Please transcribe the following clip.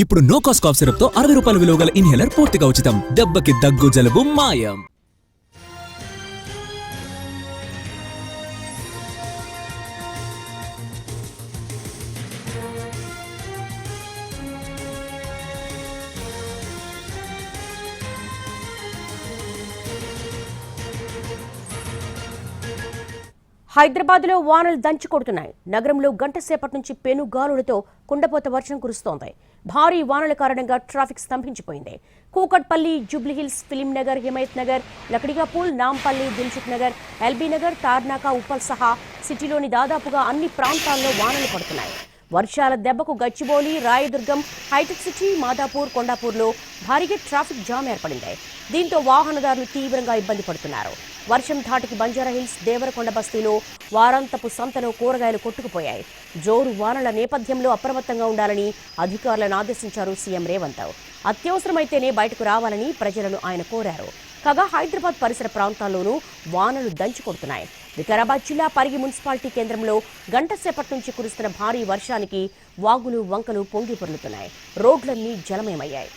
ఇప్పుడు no cost cough syrup తో 60 రూపాయల విలువ గల ఇన్హేలర్ పూర్తిగా ఉచితం. దెబ్బకి దగ్గు జలుబు మాయం. హైదరాబాద్లో వానలు దంచి కొడుతున్నాయి. నగరంలో గంట సేపటి నుంచి పెనుగాలులతో కుండపోత వర్షం కురుస్తోంది. భారీ వానల కారణంగా ట్రాఫిక్ స్తంభించిపోయింది. కూకట్పల్లి, జూబ్లీహిల్స్, ఫిలిం నగర్, హిమాయత్ నగర్, లకడిగాపూల్, నాంపల్లి, దిల్సుఖ్ నగర్, ఎల్బీ నగర్, తార్నాక, ఉప్పల్ సహా సిటీలోని దాదాపుగా అన్ని ప్రాంతాల్లో వానలు పడుతున్నాయి. వర్షాల దెబ్బకు గచ్చిబౌలి, రాయదుర్గం, హైటెక్ సిటీ, మాదాపూర్, కొండాపూర్లో భారీగా ట్రాఫిక్ జామ్ ఏర్పడింది. దీంతో వాహనదారులు తీవ్రంగా ఇబ్బంది పడుతున్నారు. వర్షం ధాటికి బంజారాహిల్స్, దేవరకొండ బస్తీలో వారాంతపు సంతలో కూరగాయలు కొట్టుకుపోయాయి. జోరు వానల నేపథ్యంలో అప్రమత్తంగా ఉండాలని అధికారులను ఆదేశించారు సీఎం రేవంత్. అత్యవసరమైతేనే బయటకు రావాలని ప్రజలను ఆయన కోరారు. కాగా హైదరాబాద్ పరిసర ప్రాంతాల్లోనూ వానలు దంచి కొడుతున్నాయి. వికారాబాద్ జిల్లా పరిగి మున్సిపాలిటీ కేంద్రంలో గంట సేపటి నుంచి కురుస్తున్న భారీ వర్షానికి వాగులు, వంకలు పొంగి పొర్లుతున్నాయి. రోడ్లన్నీ జలమయమయ్యాయి.